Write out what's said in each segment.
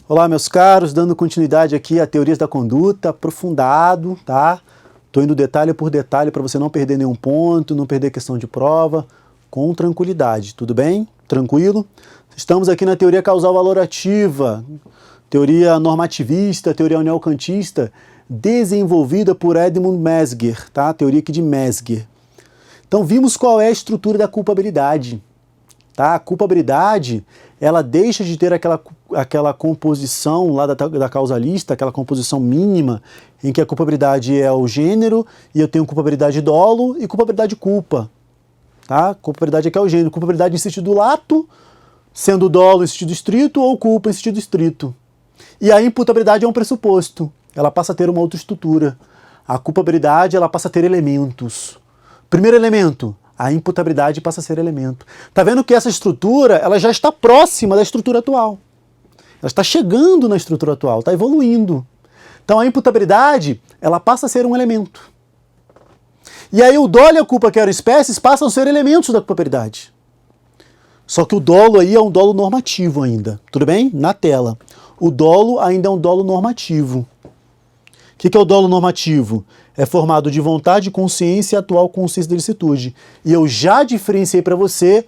Olá, meus caros, dando continuidade aqui a teorias da conduta, aprofundado, tá? Estou indo detalhe por detalhe para você não perder nenhum ponto, não perder questão de prova, com tranquilidade, tudo bem? Tranquilo? Estamos aqui na teoria causal valorativa, teoria normativista, teoria neocantista, desenvolvida por Edmund Mesger, tá? Teoria aqui de Mesger. Então vimos qual é a estrutura da culpabilidade. Tá? A culpabilidade, ela deixa de ter aquela composição lá da causalista, aquela composição mínima, em que a culpabilidade é o gênero, e eu tenho culpabilidade dolo e culpabilidade culpa. Tá? Culpabilidade aqui é o gênero, culpabilidade em sentido lato, sendo dolo em sentido estrito ou culpa em sentido estrito. E a imputabilidade é um pressuposto, ela passa a ter uma outra estrutura. A culpabilidade, ela passa a ter elementos. Primeiro elemento, a imputabilidade passa a ser elemento. Tá vendo que essa estrutura, ela já está próxima da estrutura atual. Ela está chegando na estrutura atual, está evoluindo. Então a imputabilidade, ela passa a ser um elemento. E aí o dolo e a culpa, que eram espécies, passam a ser elementos da culpabilidade. Só que o dolo aí é um dolo normativo ainda, tudo bem? Na tela. O dolo ainda é um dolo normativo. O que é o dolo normativo? É formado de vontade, consciência e atual consciência da ilicitude. E eu já diferenciei para você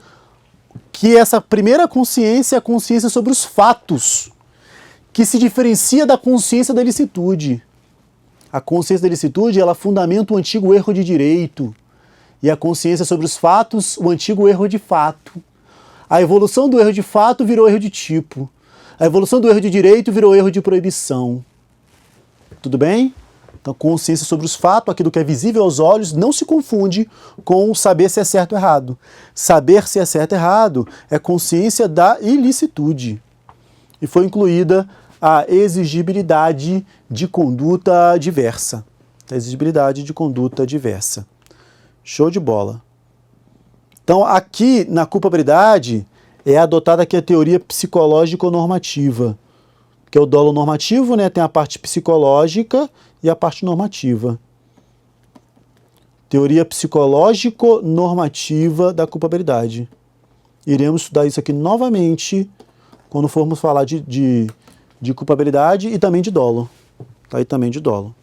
que essa primeira consciência é a consciência sobre os fatos, que se diferencia da consciência da ilicitude. A consciência da ilicitude, ela fundamenta o antigo erro de direito. E a consciência sobre os fatos, o antigo erro de fato. A evolução do erro de fato virou erro de tipo. A evolução do erro de direito virou erro de proibição. Tudo bem? Então, consciência sobre os fatos, aquilo que é visível aos olhos, não se confunde com saber se é certo ou errado. Saber se é certo ou errado é consciência da ilicitude. E foi incluída a exigibilidade de conduta diversa. A exigibilidade de conduta diversa. Show de bola. Então, aqui na culpabilidade é adotada aqui a teoria psicológico-normativa, que é o dolo normativo, né? Tem a parte psicológica e a parte normativa. Teoria psicológico-normativa da culpabilidade. Iremos estudar isso aqui novamente quando formos falar de culpabilidade e também de dolo. Tá? E também de dolo.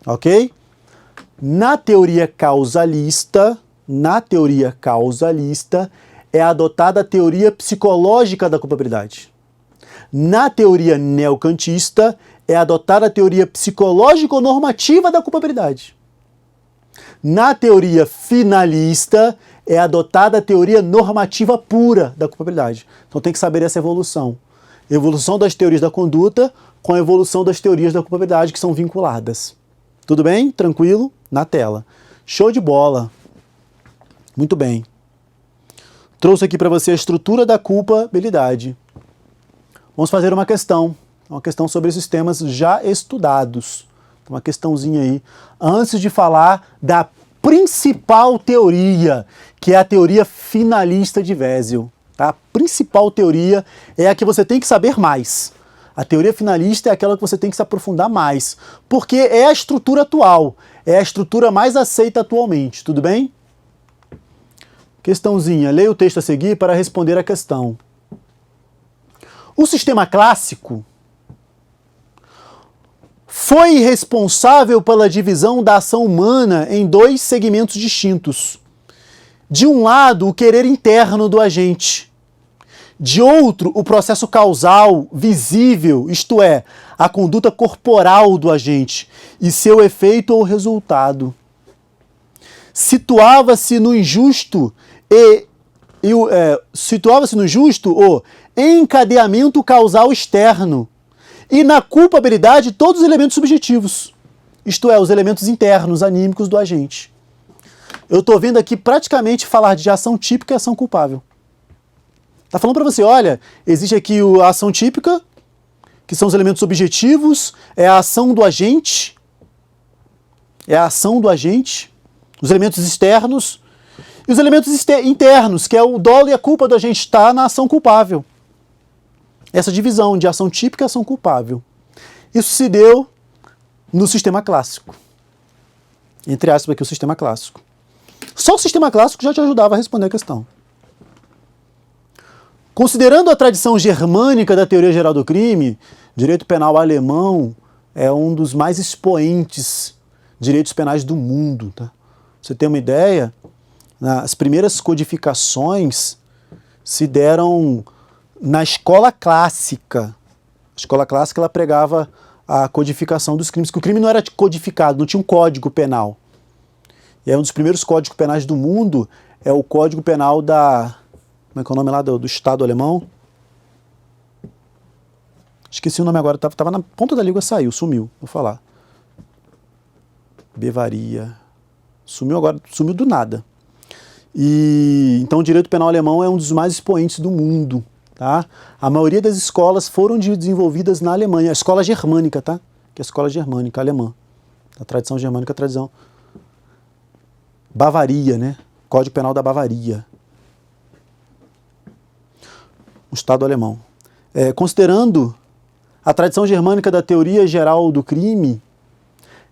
Ok? Na teoria causalista, é adotada a teoria psicológica da culpabilidade. Na teoria neocantista, é adotada a teoria psicológico-normativa da culpabilidade. Na teoria finalista, é adotada a teoria normativa pura da culpabilidade. Então tem que saber essa evolução. Evolução das teorias da conduta com a evolução das teorias da culpabilidade, que são vinculadas. Tudo bem? Tranquilo? Na tela. Show de bola. Muito bem. Trouxe aqui para você a estrutura da culpabilidade. Vamos fazer uma questão sobre esses temas já estudados. Uma questãozinha aí, antes de falar da principal teoria, que é a teoria finalista de Wesel. Tá? A principal teoria é a que você tem que saber mais. A teoria finalista é aquela que você tem que se aprofundar mais, porque é a estrutura atual, é a estrutura mais aceita atualmente, tudo bem? Questãozinha, leia o texto a seguir para responder a questão. O sistema clássico foi responsável pela divisão da ação humana em dois segmentos distintos. De um lado, o querer interno do agente. De outro, o processo causal, visível, isto é, a conduta corporal do agente e seu efeito ou resultado. Situava-se no injusto o encadeamento causal externo e na culpabilidade todos os elementos subjetivos, isto é, os elementos internos, anímicos do agente. Eu estou vendo aqui praticamente falar de ação típica e ação culpável. Está falando para você, olha, existe aqui a ação típica, que são os elementos subjetivos, é a ação do agente, os elementos externos, e os elementos internos, que é o dolo e a culpa do agente, está na ação culpável. Essa divisão de ação típica e ação culpável. Isso se deu no sistema clássico. Entre aspas aqui, o sistema clássico. Só o sistema clássico já te ajudava a responder a questão. Considerando a tradição germânica da teoria geral do crime, direito penal alemão é um dos mais expoentes direitos penais do mundo. Tá? Você tem uma ideia? As primeiras codificações se deram na escola clássica. A escola clássica ela pregava a codificação dos crimes, que o crime não era codificado, não tinha um código penal. E aí um dos primeiros códigos penais do mundo é o Código Penal da... Como é que é o nome lá do Estado alemão? Esqueci o nome agora, estava na ponta da língua, saiu, sumiu, vou falar. Bavaria. Sumiu agora, sumiu do nada. E então o direito penal alemão é um dos mais expoentes do mundo. Tá? A maioria das escolas foram desenvolvidas na Alemanha. A escola germânica, tá? Que é a escola germânica, alemã. A tradição germânica, a tradição... Bavaria, né? Código Penal da Bavaria. O Estado alemão. Considerando a tradição germânica da teoria geral do crime,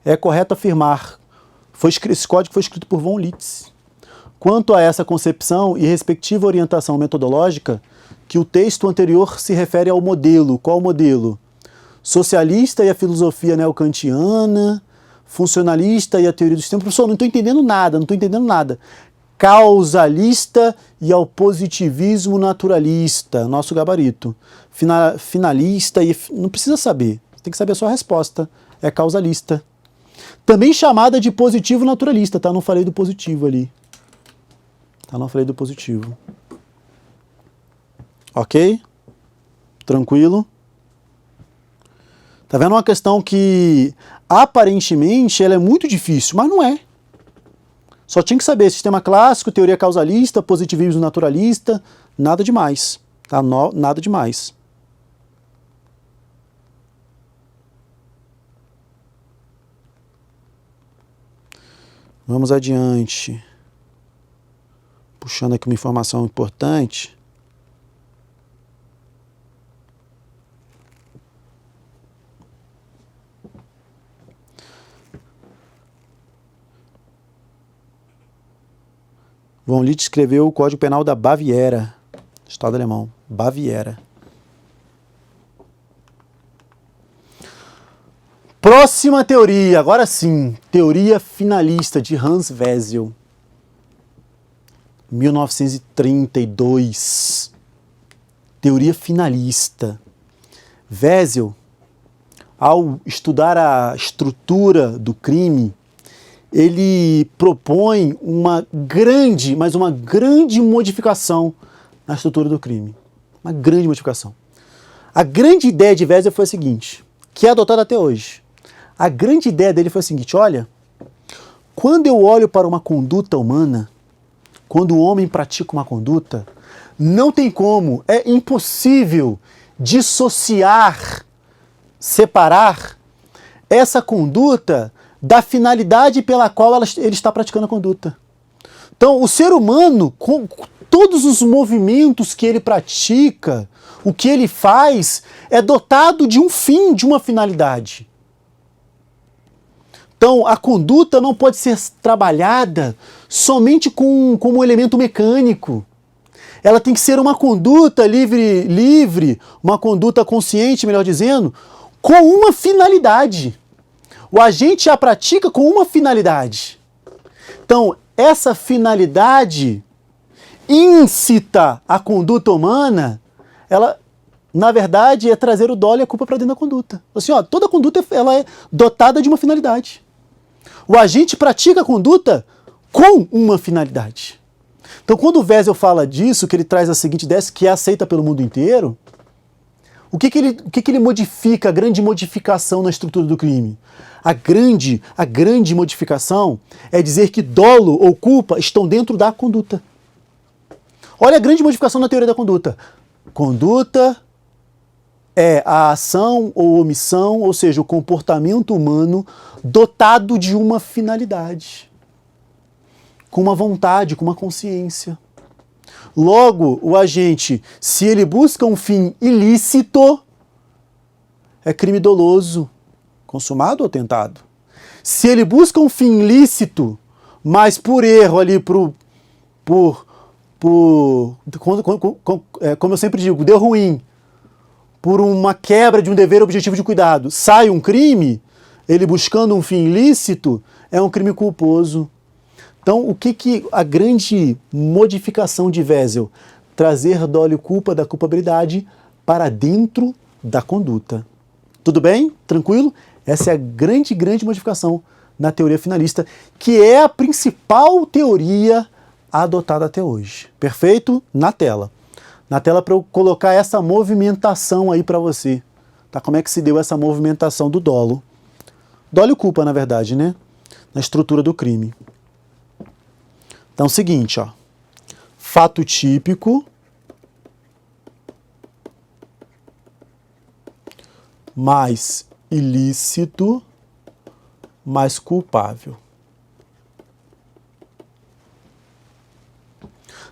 é correto afirmar, esse código foi escrito por von Litz. Quanto a essa concepção e respectiva orientação metodológica, que o texto anterior se refere ao modelo. Qual modelo? Socialista e a filosofia neocantiana, funcionalista e a teoria do sistema. Professor, não estou entendendo nada. Causalista e ao positivismo naturalista, nosso gabarito. Finalista e... Não precisa saber, tem que saber a sua resposta. É causalista. Também chamada de positivo naturalista, tá? Não falei do positivo ali. Tá? Não falei do positivo. Ok? Tranquilo? Tá vendo uma questão que aparentemente ela é muito difícil, mas não é. Só tinha que saber sistema clássico, teoria causalista, positivismo naturalista, nada demais. Tá? Nada demais. Vamos adiante. Puxando aqui uma informação importante. Von Litz escreveu o Código Penal da Baviera, Estado alemão, Baviera. Próxima teoria, agora sim, teoria finalista de Hans Wesel, 1932. Teoria finalista. Wesel, ao estudar a estrutura do crime, ele propõe uma grande modificação na estrutura do crime. Uma grande modificação. A grande ideia de Wesel foi a seguinte, que é adotada até hoje. A grande ideia dele foi a seguinte, olha, quando eu olho para uma conduta humana, quando o homem pratica uma conduta, não tem como, é impossível dissociar, separar essa conduta da finalidade pela qual ele está praticando a conduta. Então, o ser humano, com todos os movimentos que ele pratica, o que ele faz, é dotado de um fim, de uma finalidade. Então, a conduta não pode ser trabalhada somente como um elemento mecânico. Ela tem que ser uma conduta livre, uma conduta consciente, melhor dizendo, com uma finalidade. O agente a pratica com uma finalidade. Então, essa finalidade incita a conduta humana, ela, na verdade, é trazer o dolo e a culpa para dentro da conduta. Assim, ó, toda conduta ela é dotada de uma finalidade. O agente pratica a conduta com uma finalidade. Então, quando o Wesel fala disso, que ele traz a seguinte ideia, que é aceita pelo mundo inteiro, o que ele modifica, a grande modificação na estrutura do crime? A grande modificação é dizer que dolo ou culpa estão dentro da conduta. Olha a grande modificação na teoria da conduta. Conduta é a ação ou omissão, ou seja, o comportamento humano dotado de uma finalidade, com uma vontade, com uma consciência. Logo, o agente, se ele busca um fim ilícito, é crime doloso, consumado ou tentado. Se ele busca um fim lícito, mas por erro ali, por como eu sempre digo, deu ruim, por uma quebra de um dever objetivo de cuidado, sai um crime, ele buscando um fim ilícito, é um crime culposo. Então, o que a grande modificação de Wesel? Trazer dolo e culpa da culpabilidade para dentro da conduta. Tudo bem? Tranquilo? Essa é a grande modificação na teoria finalista, que é a principal teoria adotada até hoje. Perfeito? Na tela. Na tela para eu colocar essa movimentação aí para você. Tá? Como é que se deu essa movimentação do dolo? Dolo e culpa, na verdade, né? Na estrutura do crime. Então, é o seguinte, ó. Fato típico mais ilícito mais culpável.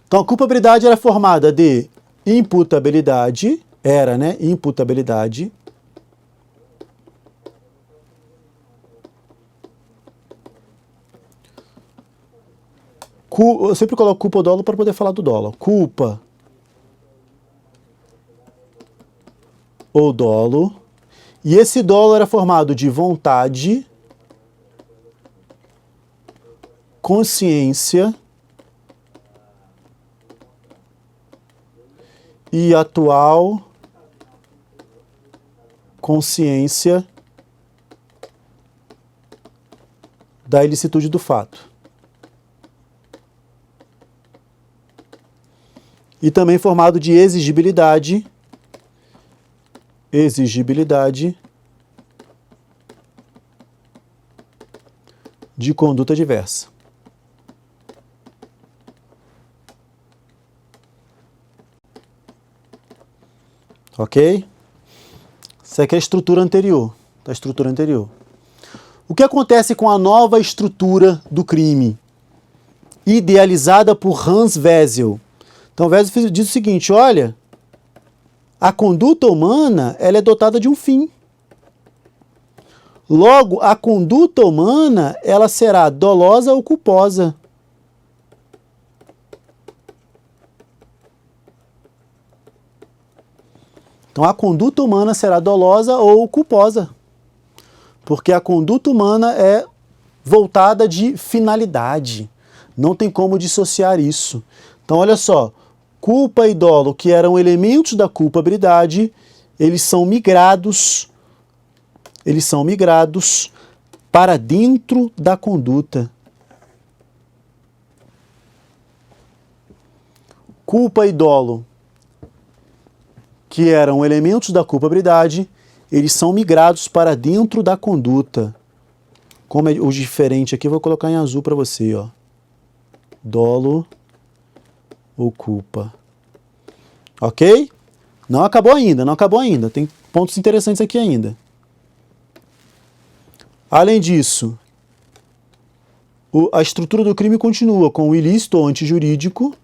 Então, a culpabilidade era formada de imputabilidade, imputabilidade, eu sempre coloco culpa ou dolo para poder falar do dolo. Culpa ou dolo. E esse dolo era formado de vontade, consciência e atual consciência da ilicitude do fato. E também formado de exigibilidade de conduta diversa. Ok? Essa aqui é a estrutura anterior. O que acontece com a nova estrutura do crime, idealizada por Hans Wesel? Então, Wesel diz o seguinte, olha, a conduta humana ela é dotada de um fim. Logo, a conduta humana ela será dolosa ou culposa. Então, a conduta humana será dolosa ou culposa. Porque a conduta humana é voltada de finalidade. Não tem como dissociar isso. Então, olha só. Culpa e dolo, que eram elementos da culpabilidade, eles são migrados para dentro da conduta. Culpa e dolo, que eram elementos da culpabilidade, eles são migrados para dentro da conduta. Como é o diferente aqui, eu vou colocar em azul para você, ó. Dolo ou culpa. Ok? Não acabou ainda. Tem pontos interessantes aqui ainda. Além disso, a estrutura do crime continua com o ilícito ou antijurídico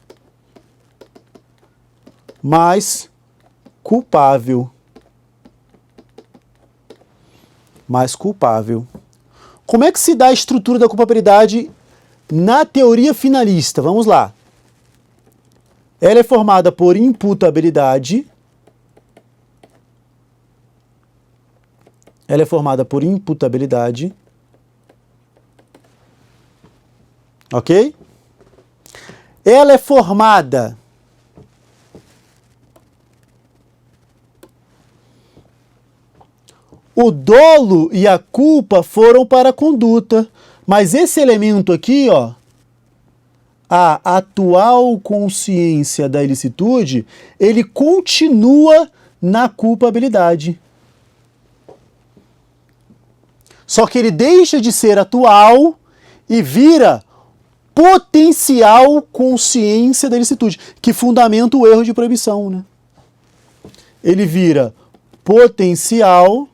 mais culpável. Como é que se dá a estrutura da culpabilidade na teoria finalista? Vamos lá. Ela é formada por imputabilidade. Ok? Ela é formada o dolo e a culpa foram para a conduta, mas esse elemento aqui, ó, a atual consciência da ilicitude, ele continua na culpabilidade. Só que ele deixa de ser atual e vira potencial consciência da ilicitude, que fundamenta o erro de proibição, né? Ele vira potencial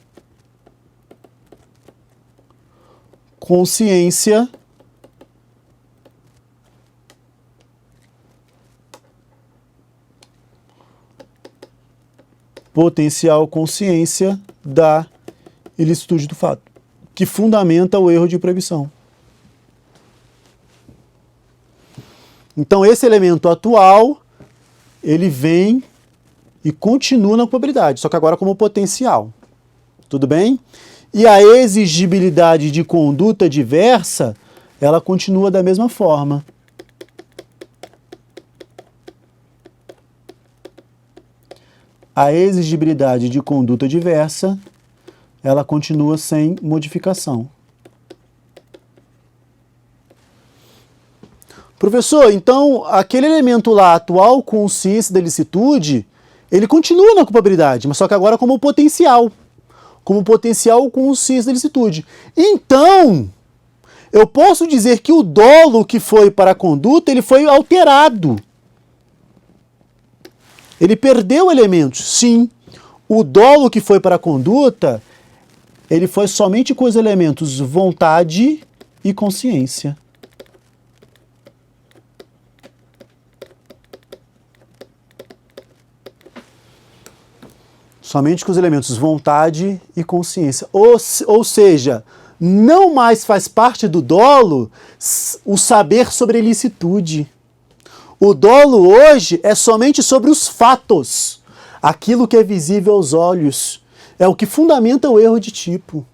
consciência da ilicitude do fato, que fundamenta o erro de proibição. Então esse elemento atual, ele vem e continua na ocupabilidade, só que agora como potencial. Tudo bem? E a exigibilidade de conduta diversa, ela continua da mesma forma. A exigibilidade de conduta diversa, ela continua sem modificação. Professor, então aquele elemento lá, atual consciência da ilicitude, ele continua na culpabilidade, mas só que agora como potencial consciência da ilicitude. Então, eu posso dizer que o dolo que foi para a conduta, ele foi alterado. Ele perdeu elementos, sim. O dolo que foi para a conduta, ele foi somente com os elementos vontade e consciência. Somente com os elementos vontade e consciência. Ou seja, não mais faz parte do dolo o saber sobre a ilicitude. O dolo hoje é somente sobre os fatos, aquilo que é visível aos olhos. É o que fundamenta o erro de tipo.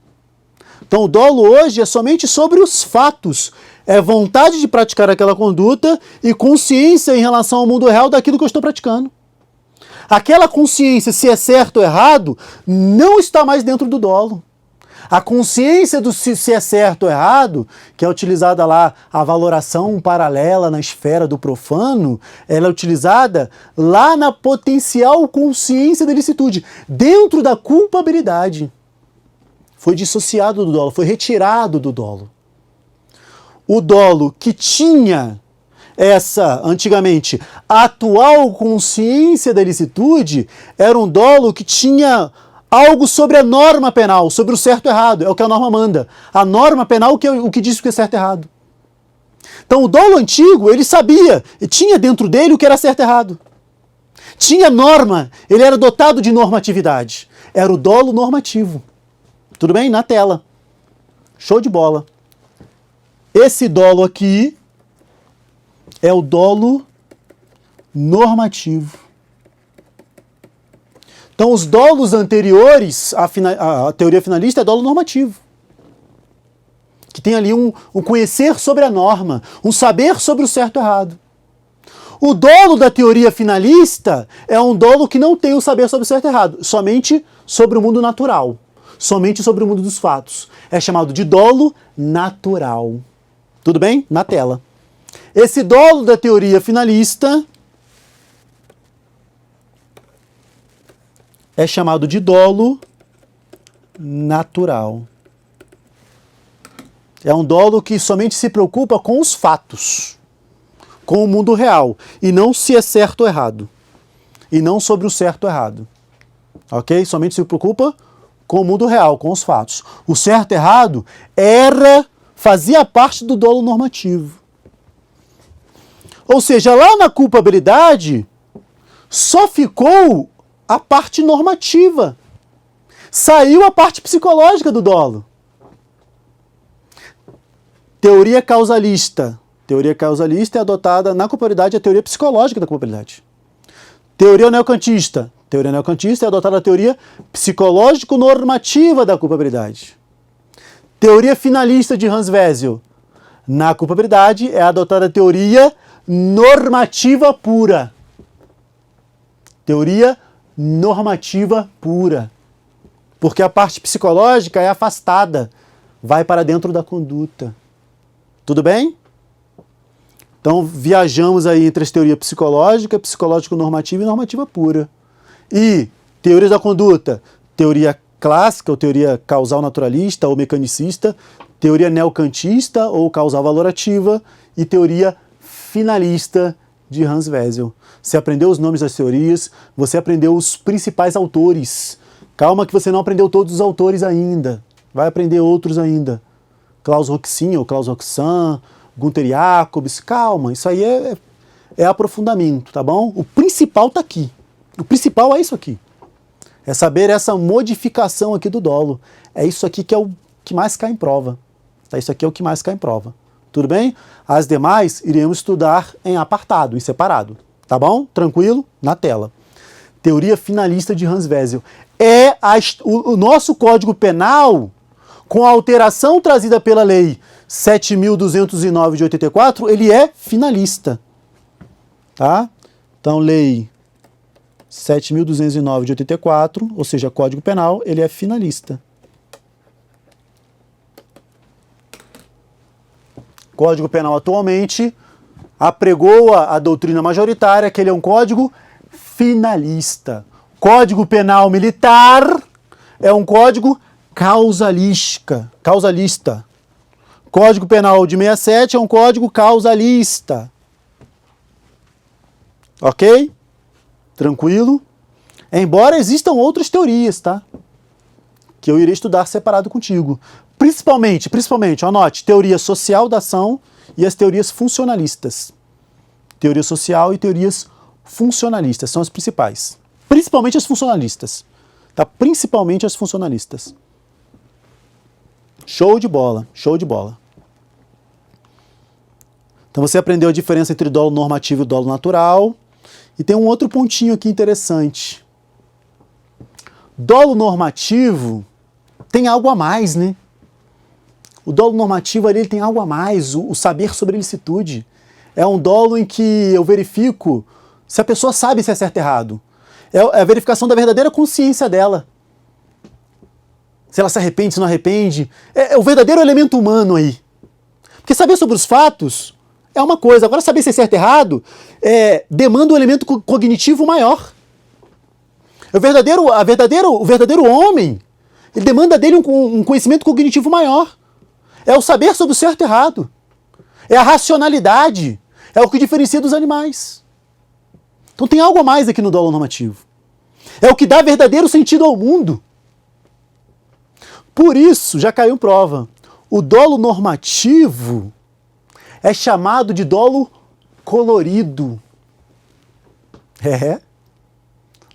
Então o dolo hoje é somente sobre os fatos. É vontade de praticar aquela conduta e consciência em relação ao mundo real daquilo que eu estou praticando. Aquela consciência, se é certo ou errado, não está mais dentro do dolo. A consciência do se é certo ou errado, que é utilizada lá, a valoração paralela na esfera do profano, ela é utilizada lá na potencial consciência da ilicitude, dentro da culpabilidade. Foi dissociado do dolo, foi retirado do dolo. O dolo que tinha essa, antigamente, atual consciência da ilicitude, era um dolo que tinha algo sobre a norma penal, sobre o certo e errado, é o que a norma manda. A norma penal o que diz que é certo e errado. Então o dolo antigo, ele sabia, tinha dentro dele o que era certo e errado. Tinha norma, ele era dotado de normatividade. Era o dolo normativo. Tudo bem? Na tela. Show de bola. Esse dolo aqui é o dolo normativo. Então, os dolos anteriores à teoria finalista é dolo normativo. Que tem ali um conhecer sobre a norma, um saber sobre o certo e errado. O dolo da teoria finalista é um dolo que não tem o saber sobre o certo e errado, somente sobre o mundo natural, somente sobre o mundo dos fatos. É chamado de dolo natural. Tudo bem? Na tela. Esse dolo da teoria finalista é chamado de dolo natural. É um dolo que somente se preocupa com os fatos, com o mundo real, e não se é certo ou errado. E não sobre o certo ou errado. Ok? Somente se preocupa com o mundo real, com os fatos. O certo e errado fazia parte do dolo normativo. Ou seja, lá na culpabilidade, só ficou a parte normativa. Saiu a parte psicológica do dolo. Teoria causalista. Teoria causalista é adotada na culpabilidade a teoria psicológica da culpabilidade. Teoria neocantista. Teoria neocantista é adotada a teoria psicológico-normativa da culpabilidade. Teoria finalista de Hans Wesel. Na culpabilidade é adotada a teoria normativa pura. Teoria normativa pura. Porque a parte psicológica é afastada, vai para dentro da conduta. Tudo bem? Então viajamos aí entre as teorias psicológica, psicológico-normativa e normativa pura. E teorias da conduta, teoria clássica ou teoria causal naturalista ou mecanicista, teoria neocantista ou causal valorativa e teoria finalista de Hans Wesel. Você aprendeu os nomes das teorias, você aprendeu os principais autores. Calma que você não aprendeu todos os autores ainda. Vai aprender outros ainda. Klaus Roxin ou Klaus Roxan, Gunther Jacobs. Calma, isso aí é aprofundamento, tá bom? O principal está aqui. O principal é isso aqui. É saber essa modificação aqui do dolo. É isso aqui que é o que mais cai em prova. Tá? Isso aqui é o que mais cai em prova. Tudo bem? As demais iremos estudar em apartado, em separado. Tá bom? Tranquilo? Na tela. Teoria finalista de Hans Wessel. É o nosso Código Penal, com a alteração trazida pela Lei 7.209 de 84, ele é finalista. Tá? Então, Lei 7.209 de 84, ou seja, Código Penal, ele é finalista. Código Penal atualmente apregoa a doutrina majoritária que ele é um código finalista. Código Penal Militar é um código causalista. Código Penal de 67 é um código causalista. Ok? Tranquilo? Embora existam outras teorias, tá? Que eu irei estudar separado contigo. Principalmente, anote, teoria social da ação e as teorias funcionalistas. Teoria social e teorias funcionalistas são as principais. Principalmente as funcionalistas. Tá? Principalmente as funcionalistas. Show de bola, show de bola. Então você aprendeu a diferença entre dolo normativo e dolo natural. E tem um outro pontinho aqui interessante. Dolo normativo tem algo a mais, né? O dolo normativo ali ele tem algo a mais, o saber sobre ilicitude. É um dolo em que eu verifico se a pessoa sabe se é certo ou errado. É a verificação da verdadeira consciência dela. Se ela se arrepende, se não arrepende. É o verdadeiro elemento humano aí. Porque saber sobre os fatos é uma coisa. Agora, saber se é certo ou errado demanda um elemento cognitivo maior. O verdadeiro homem, ele demanda dele um conhecimento cognitivo maior. É o saber sobre o certo e errado. É a racionalidade. É o que diferencia dos animais. Então tem algo a mais aqui no dolo normativo. É o que dá verdadeiro sentido ao mundo. Por isso, já caiu em prova, o dolo normativo é chamado de dolo colorido.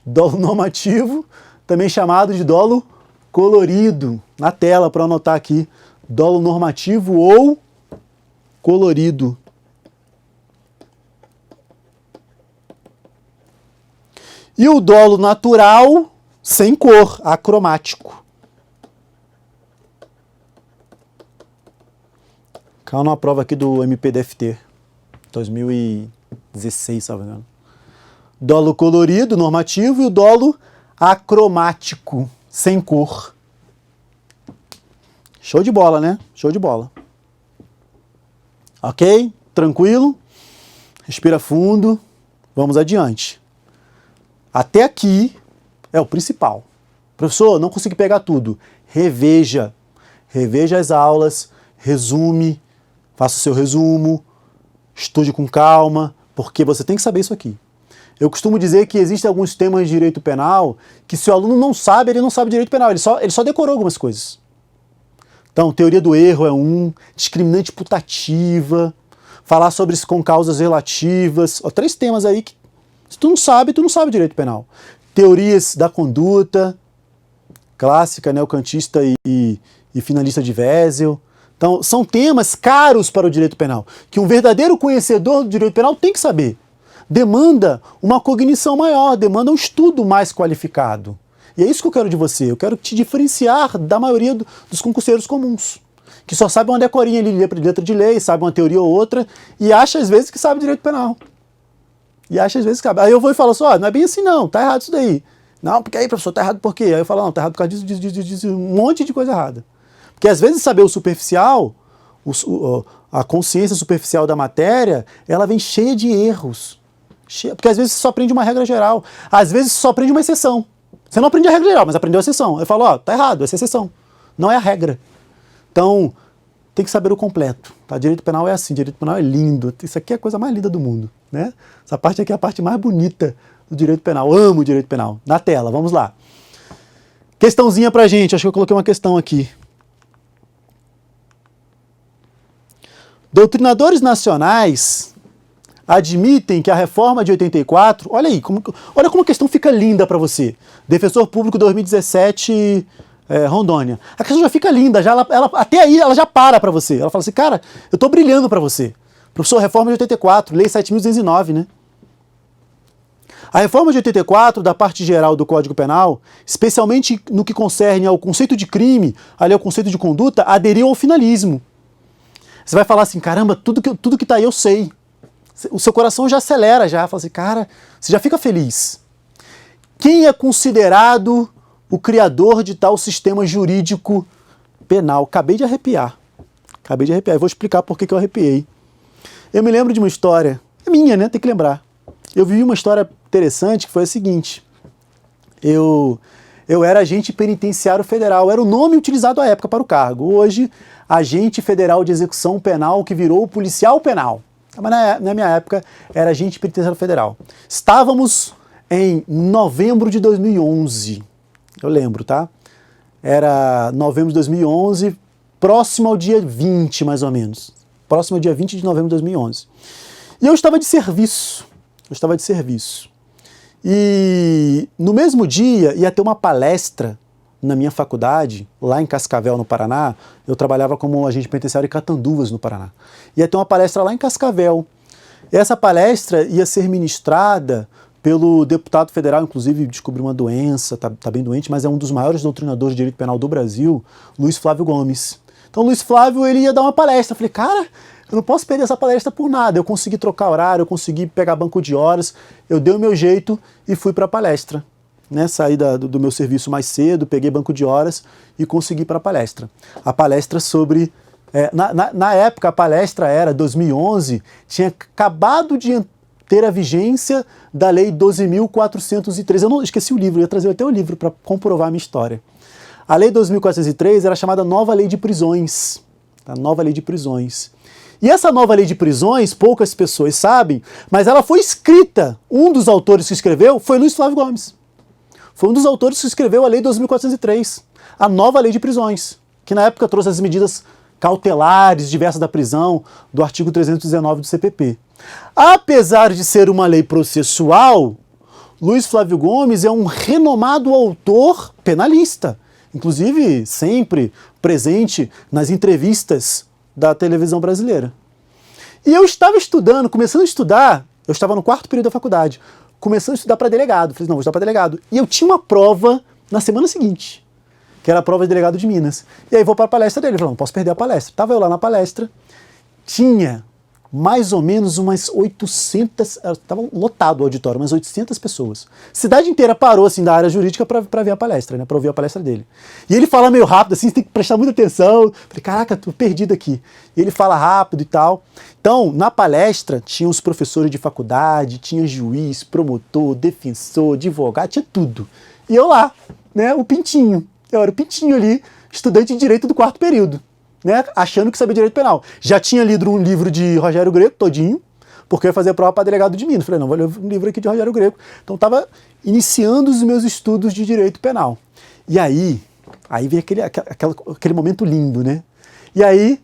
Dolo normativo, também chamado de dolo colorido. Na tela, para anotar aqui. Dolo normativo ou colorido. E o dolo natural, sem cor, acromático. Caiu numa prova aqui do MPDFT, 2016, salvo engano. Dolo colorido, normativo, e o dolo acromático, sem cor. Show de bola, né? Show de bola. Ok? Tranquilo? Respira fundo. Vamos adiante. Até aqui é o principal. Professor, não consegui pegar tudo. Reveja. Reveja as aulas, resume, faça o seu resumo, estude com calma, porque você tem que saber isso aqui. Eu costumo dizer que existem alguns temas de direito penal que se o aluno não sabe, ele não sabe direito penal, ele só decorou algumas coisas. Então, teoria do erro é discriminante putativa, falar sobre isso com causas relativas, 3 temas aí que se tu não sabe direito penal. Teorias da conduta, clássica, neocantista e finalista de Wessel. Então, são temas caros para o direito penal, que um verdadeiro conhecedor do direito penal tem que saber. Demanda uma cognição maior, demanda um estudo mais qualificado. E é isso que eu quero de você. Eu quero te diferenciar da maioria dos concurseiros comuns, que só sabem uma decorinha ali, letra de lei, sabe uma teoria ou outra, e acha às vezes que sabe direito penal. E acha às vezes que sabe. Aí eu vou e falo assim, não é bem assim não, tá errado isso daí. Não, porque aí, professor, tá errado por quê? Aí eu falo, não, tá errado por causa disso, um monte de coisa errada. Porque às vezes saber o superficial, a consciência superficial da matéria, ela vem cheia de erros. Porque às vezes você só aprende uma regra geral, às vezes você só aprende uma exceção. Você não aprende a regra geral, mas aprendeu a exceção. Eu falo, tá errado, essa é a exceção. Não é a regra. Então, tem que saber o completo. Tá? Direito penal é assim, direito penal é lindo. Isso aqui é a coisa mais linda do mundo. Né? Essa parte aqui é a parte mais bonita do direito penal. Eu amo o direito penal. Na tela, vamos lá. Questãozinha pra gente, acho que eu coloquei uma questão aqui. Doutrinadores nacionais admitem que a reforma de 84... Olha aí, olha como a questão fica linda para você. Defensor Público 2017, Rondônia. A questão já fica linda, até aí ela já para você. Ela fala assim, cara, eu estou brilhando para você. Professor, reforma de 84, lei 7.209, né? A reforma de 84, da parte geral do Código Penal, especialmente no que concerne ao conceito de crime, ali ao conceito de conduta, aderiu ao finalismo. Você vai falar assim, caramba, tudo que tá aí eu sei. O seu coração já acelera, já fala assim, cara, você já fica feliz. Quem é considerado o criador de tal sistema jurídico penal? Acabei de arrepiar. Eu vou explicar por que eu arrepiei. Eu me lembro de uma história, é minha, né? Tem que lembrar. Eu vivi uma história interessante que foi a seguinte. Eu era agente penitenciário federal, era o nome utilizado à época para o cargo. Hoje, agente federal de execução penal, que virou policial penal. Mas na minha época, era agente penitenciário federal. Estávamos em novembro de 2011. Eu lembro, tá? Era novembro de 2011, próximo ao dia 20, mais ou menos. Próximo ao dia 20 de novembro de 2011. E eu estava de serviço. E no mesmo dia ia ter uma palestra na minha faculdade, lá em Cascavel, no Paraná. Eu trabalhava como agente penitenciário em Catanduvas, no Paraná. Ia ter uma palestra lá em Cascavel. E essa palestra ia ser ministrada pelo deputado federal, inclusive descobriu uma doença, tá bem doente, mas é um dos maiores doutrinadores de direito penal do Brasil, Luiz Flávio Gomes. Então, Luiz Flávio, ele ia dar uma palestra. Eu falei, cara, eu não posso perder essa palestra por nada. Eu consegui trocar horário, eu consegui pegar banco de horas, eu dei o meu jeito e fui para a palestra. Né? Saí do meu serviço mais cedo, peguei banco de horas e consegui ir para a palestra. A palestra sobre... na época, a palestra era 2011, tinha acabado de ter a vigência da Lei 12.403. Eu não esqueci o livro, eu ia trazer até o livro para comprovar a minha história. A Lei 12.403 era chamada Nova Lei de Prisões. A Nova Lei de Prisões. E essa nova lei de prisões, poucas pessoas sabem, mas ela foi escrita. Um dos autores que escreveu foi Luiz Flávio Gomes. Foi um dos autores que escreveu a Lei 12.403, a nova lei de prisões, que na época trouxe as medidas cautelares diversas da prisão, do artigo 319 do CPP. Apesar de ser uma lei processual, Luiz Flávio Gomes é um renomado autor penalista, inclusive sempre presente nas entrevistas da televisão brasileira. E eu estava estudando, começando a estudar, eu estava no 4º período da faculdade, começando a estudar para delegado. Falei, não, vou estudar para delegado. E eu tinha uma prova na semana seguinte, que era a prova de delegado de Minas. E aí vou para a palestra dele. Falei, não posso perder a palestra. Estava eu lá na palestra, tinha mais ou menos umas 800, estava lotado o auditório, umas 800 pessoas. A cidade inteira parou, assim, da área jurídica para ver a palestra, né, para ouvir a palestra dele. E ele fala meio rápido, assim, você tem que prestar muita atenção. Falei, caraca, tô perdido aqui. E ele fala rápido e tal. Então, na palestra, tinha os professores de faculdade, tinha juiz, promotor, defensor, advogado, tinha tudo. E eu lá, né, o pintinho. Eu era o pintinho ali, estudante de direito do 4º período. Né, achando que sabia direito penal. Já tinha lido um livro de Rogério Greco, todinho, porque eu ia fazer a prova para delegado de Minas. Falei, não, vou ler um livro aqui de Rogério Greco. Então estava iniciando os meus estudos de direito penal. E aí vem aquele momento lindo, né? E aí,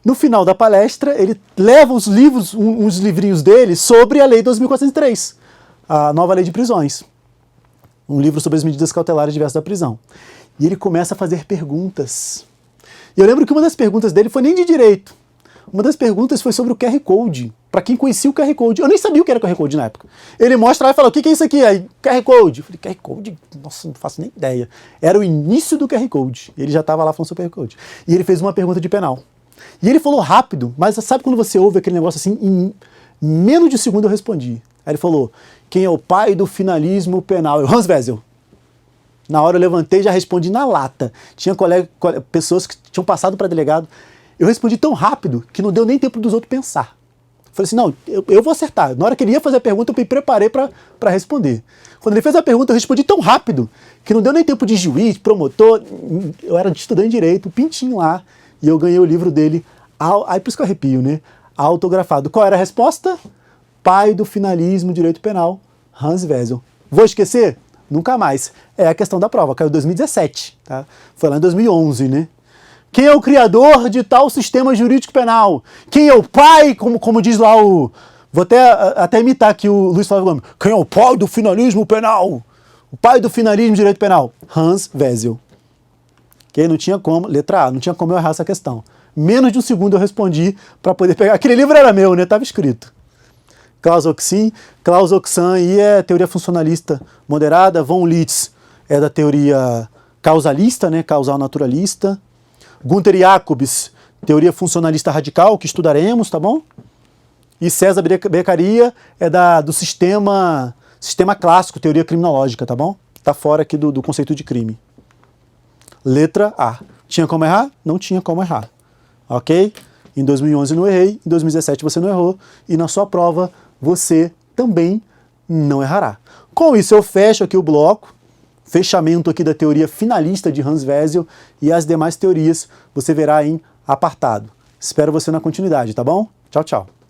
no final da palestra, ele leva os livros, uns livrinhos dele, sobre a Lei 12.403, a nova lei de prisões. Um livro sobre as medidas cautelares diversas da prisão. E ele começa a fazer perguntas. E eu lembro que uma das perguntas dele foi nem de direito. Uma das perguntas foi sobre o QR Code. Para quem conhecia o QR Code. Eu nem sabia o que era o QR Code na época. Ele mostra lá e fala, o que é isso aqui? Aí, QR Code. Eu falei, QR Code? Nossa, não faço nem ideia. Era o início do QR Code. Ele já estava lá falando sobre o QR Code. E ele fez uma pergunta de penal. E ele falou rápido, mas sabe quando você ouve aquele negócio assim? Em menos de segundo eu respondi. Aí ele falou, quem é o pai do finalismo penal? Eu, Hans Wessel. Na hora eu levantei e já respondi na lata. Tinha pessoas que tinham passado para delegado. Eu respondi tão rápido que não deu nem tempo dos outros pensar. Falei assim, não, eu vou acertar. Na hora que ele ia fazer a pergunta, eu me preparei para responder. Quando ele fez a pergunta, eu respondi tão rápido que não deu nem tempo de juiz, promotor. Eu era estudante de direito, pintinho lá, e eu ganhei o livro dele. Aí por isso que eu arrepio, né? Autografado. Qual era a resposta? Pai do finalismo direito penal, Hans Wessel. Vou esquecer? Nunca mais. É a questão da prova, caiu em 2017, tá? Foi lá em 2011, né? Quem é o criador de tal sistema jurídico penal? Quem é o pai, como diz lá o... Vou até imitar aqui o Luiz Flávio Gomes. Quem é o pai do finalismo penal? O pai do finalismo direito penal? Hans Wessel. Ok? Não tinha como, letra A, não tinha como eu errar essa questão. Menos de um segundo eu respondi para poder pegar. Aquele livro era meu, né? Estava escrito. Klaus Oxan aí é teoria funcionalista moderada. Von Litz é da teoria causalista, né? Causal naturalista. Gunther Jacobs, teoria funcionalista radical, que estudaremos, tá bom? E César Beccaria é do sistema clássico, teoria criminológica, tá bom? Tá fora aqui do conceito de crime. Letra A. Tinha como errar? Não tinha como errar. Ok? Em 2011 não errei, em 2017 você não errou, e na sua prova você também não errará. Com isso eu fecho aqui o bloco, fechamento aqui da teoria finalista de Hans Wesel, e as demais teorias você verá em apartado. Espero você na continuidade, tá bom? Tchau, tchau.